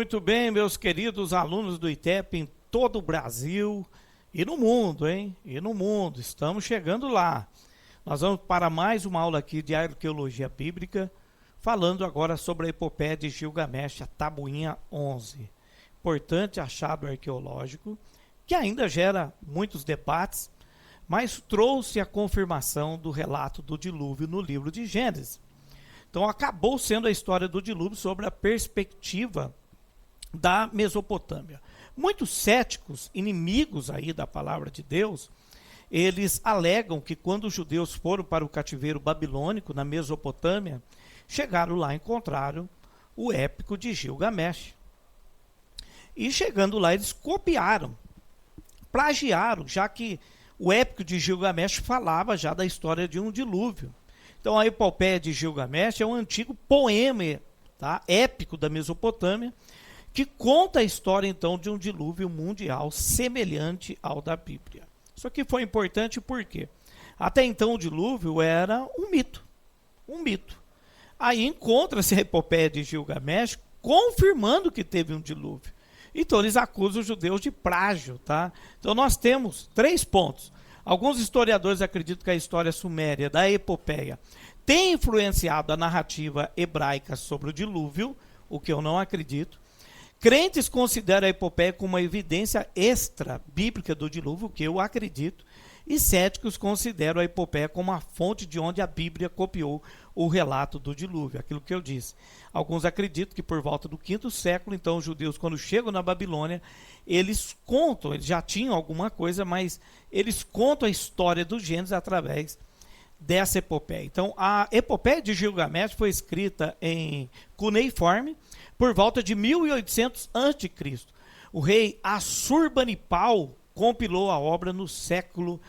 Muito bem, meus queridos alunos do ITEP em todo o Brasil e no mundo, hein? E no mundo, estamos chegando lá. Nós vamos para mais uma aula aqui de arqueologia bíblica, falando agora sobre a epopeia de Gilgamesh, a Tabuinha 11. Importante achado arqueológico, que ainda gera muitos debates, mas trouxe a confirmação do relato do dilúvio no livro de Gênesis. Então acabou sendo a história do dilúvio sobre a perspectiva da Mesopotâmia. Muitos céticos, inimigos aí da palavra de Deus, eles alegam que quando os judeus foram para o cativeiro babilônico na Mesopotâmia, chegaram lá e encontraram o épico de Gilgamesh. E chegando lá eles copiaram, plagiaram, já que o épico de Gilgamesh falava já da história de um dilúvio. Então a epopeia de Gilgamesh é um antigo poema, tá, épico da Mesopotâmia, que conta a história então de um dilúvio mundial semelhante ao da Bíblia. Isso aqui foi importante porque até então o dilúvio era um mito, um mito. Aí encontra-se a epopeia de Gilgamesh confirmando que teve um dilúvio. Então eles acusam os judeus de plágio, tá? Então nós temos 3 pontos. Alguns historiadores acreditam que a história suméria da epopeia tem influenciado a narrativa hebraica sobre o dilúvio, o que eu não acredito. Crentes consideram a epopeia como uma evidência extra-bíblica do dilúvio, o que eu acredito. E céticos consideram a epopeia como a fonte de onde a Bíblia copiou o relato do dilúvio, aquilo que eu disse. Alguns acreditam que por volta do 5º século, então os judeus, quando chegam na Babilônia, eles contam, eles já tinham alguma coisa, mas eles contam a história do Gênesis através dessa epopeia. Então, a epopeia de Gilgamesh foi escrita em cuneiforme por volta de 1800 a.C. O rei Assurbanipal compilou a obra no século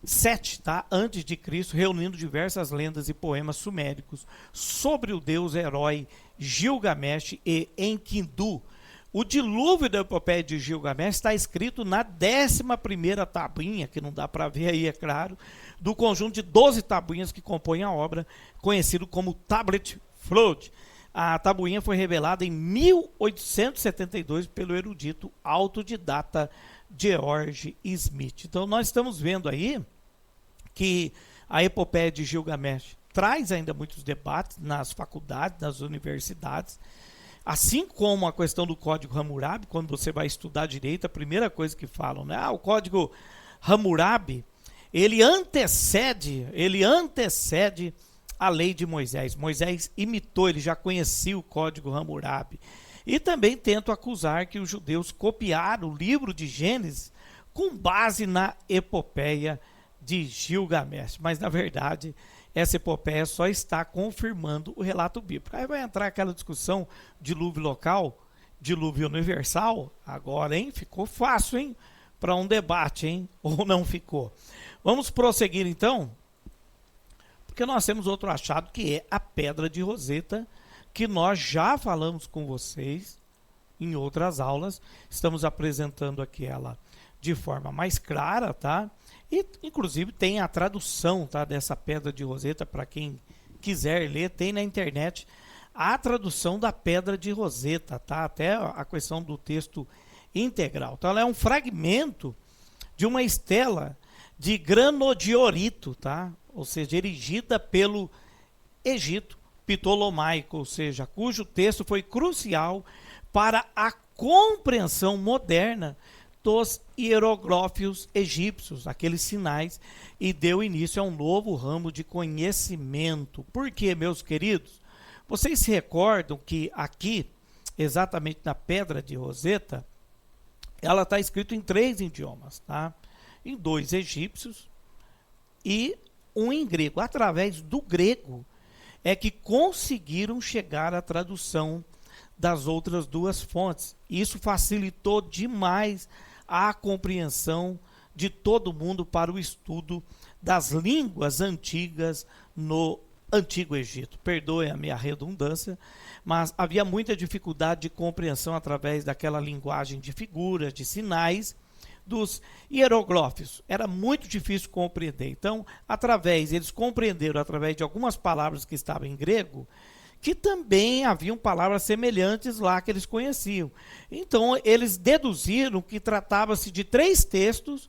7, tá? Antes de Cristo, reunindo diversas lendas e poemas suméricos sobre o deus herói Gilgamesh e Enkidu. O dilúvio da epopeia de Gilgamesh está escrito na 11ª tabuinha, que não dá para ver aí, é claro, do conjunto de 12 tabuinhas que compõem a obra, conhecido como Tablet Flood. A tabuinha foi revelada em 1872 pelo erudito autodidata George Smith. Então nós estamos vendo aí que a epopeia de Gilgamesh traz ainda muitos debates nas faculdades, nas universidades, assim como a questão do código Hammurabi. Quando você vai estudar direito, a primeira coisa que falam, né? O código Hammurabi, ele antecede a lei de Moisés. Moisés imitou, ele já conhecia o código Hammurabi. E também tento acusar que os judeus copiaram o livro de Gênesis com base na epopeia de Gilgamesh. Mas, na verdade, essa epopeia só está confirmando o relato bíblico. Aí vai entrar aquela discussão dilúvio local, dilúvio universal. Agora, hein? Ficou fácil, hein? Para um debate, hein? Ou não ficou? Vamos prosseguir, então, porque nós temos outro achado, que é a Pedra de Roseta, que nós já falamos com vocês em outras aulas. Estamos apresentando aqui ela de forma mais clara, tá? E inclusive tem a tradução, tá, dessa Pedra de Roseta, para quem quiser ler, tem na internet a tradução da Pedra de Roseta, tá? Até a questão do texto integral. Então ela é um fragmento de uma estela de granodiorito, tá? Ou seja, erigida pelo Egito Ptolomaico, ou seja, cujo texto foi crucial para a compreensão moderna dos hieroglifos egípcios, aqueles sinais, e deu início a um novo ramo de conhecimento. Por quê, meus queridos? Vocês se recordam que aqui, exatamente na Pedra de Roseta, ela está escrita em 3 idiomas, tá? Em 2 egípcios e um em grego. Através do grego é que conseguiram chegar à tradução das outras 2 fontes. Isso facilitou demais a compreensão de todo mundo para o estudo das línguas antigas no Antigo Egito. Perdoe a minha redundância, mas havia muita dificuldade de compreensão através daquela linguagem de figuras, de sinais, dos hieroglifos. Era muito difícil compreender. Então, eles compreenderam através de algumas palavras que estavam em grego, que também haviam palavras semelhantes lá que eles conheciam. Então, eles deduziram que tratava-se de 3 textos,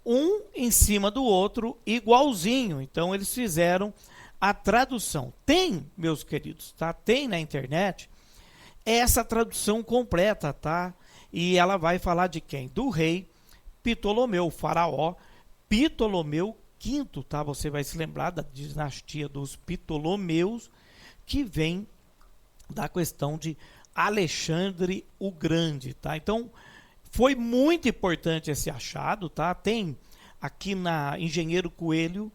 um em cima do outro, igualzinho. Então, eles fizeram a tradução. Tem, meus queridos, tá? Tem na internet essa tradução completa, tá? E ela vai falar de quem? Do rei Ptolomeu, faraó Ptolomeu V, tá? Você vai se lembrar da dinastia dos Ptolomeus, que vem da questão de Alexandre o Grande, tá? Então, foi muito importante esse achado, tá? Tem aqui na Engenheiro Coelho,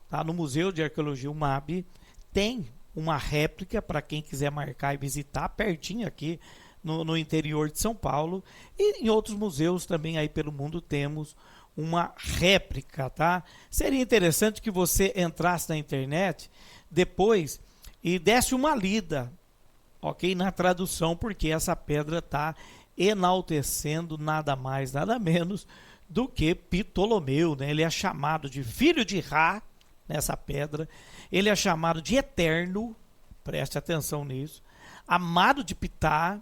tá? No Museu de Arqueologia UMAB, tem uma réplica para quem quiser marcar e visitar, pertinho aqui no interior de São Paulo, e em outros museus também aí pelo mundo temos uma réplica, tá? Seria interessante que você entrasse na internet depois e desse uma lida, ok? Na tradução, porque essa pedra está enaltecendo nada mais, nada menos do que Ptolomeu, né? Ele é chamado de filho de Ra, nessa pedra, ele é chamado de eterno, preste atenção nisso, amado de Ptah,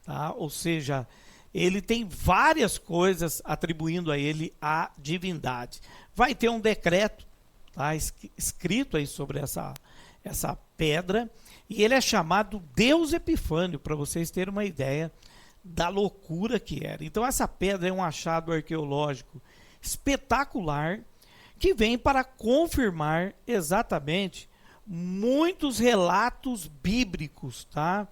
tá? Ou seja, ele tem várias coisas atribuindo a ele a divindade. Vai ter um decreto, tá? Escrito aí sobre essa pedra, e ele é chamado Deus Epifânio, para vocês terem uma ideia da loucura que era. Então essa pedra é um achado arqueológico espetacular, que vem para confirmar exatamente muitos relatos bíblicos, tá?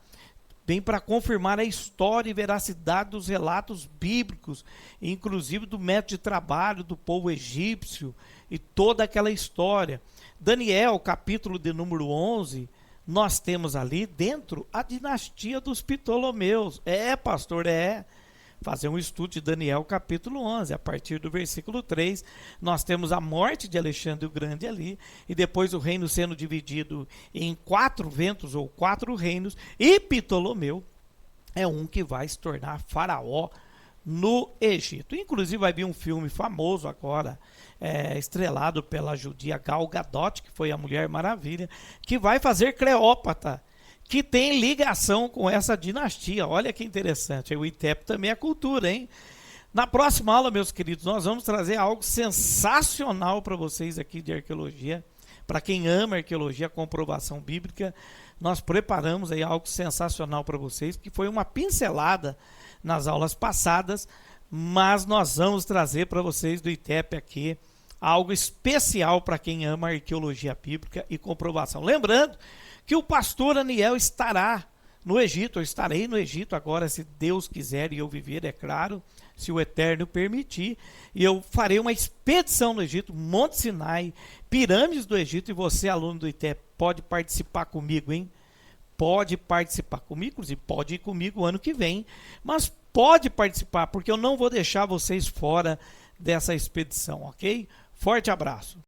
Vem para confirmar a história e veracidade dos relatos bíblicos, inclusive do método de trabalho do povo egípcio e toda aquela história. Daniel, capítulo de número 11, nós temos ali dentro a dinastia dos Ptolomeus. Pastor, fazer um estudo de Daniel, capítulo 11, a partir do versículo 3, nós temos a morte de Alexandre o Grande ali, e depois o reino sendo dividido em 4 ventos ou 4 reinos, e Ptolomeu é um que vai se tornar faraó no Egito. Inclusive vai vir um filme famoso agora, estrelado pela judia Gal Gadot, que foi a Mulher Maravilha, que vai fazer Cleópatra, que tem ligação com essa dinastia. Olha que interessante. O ITEP também é cultura, hein? Na próxima aula, meus queridos, nós vamos trazer algo sensacional para vocês aqui de arqueologia. Para quem ama arqueologia, comprovação bíblica, nós preparamos aí algo sensacional para vocês, que foi uma pincelada nas aulas passadas, mas nós vamos trazer para vocês do ITEP aqui algo especial para quem ama arqueologia bíblica e comprovação. Lembrando que o pastor Aniel estará no Egito, eu estarei no Egito agora, se Deus quiser e eu viver, é claro, se o Eterno permitir, e eu farei uma expedição no Egito, Monte Sinai, pirâmides do Egito, e você, aluno do ITEP, pode participar comigo, hein? Pode participar comigo, inclusive pode ir comigo ano que vem, mas pode participar, porque eu não vou deixar vocês fora dessa expedição, ok? Forte abraço.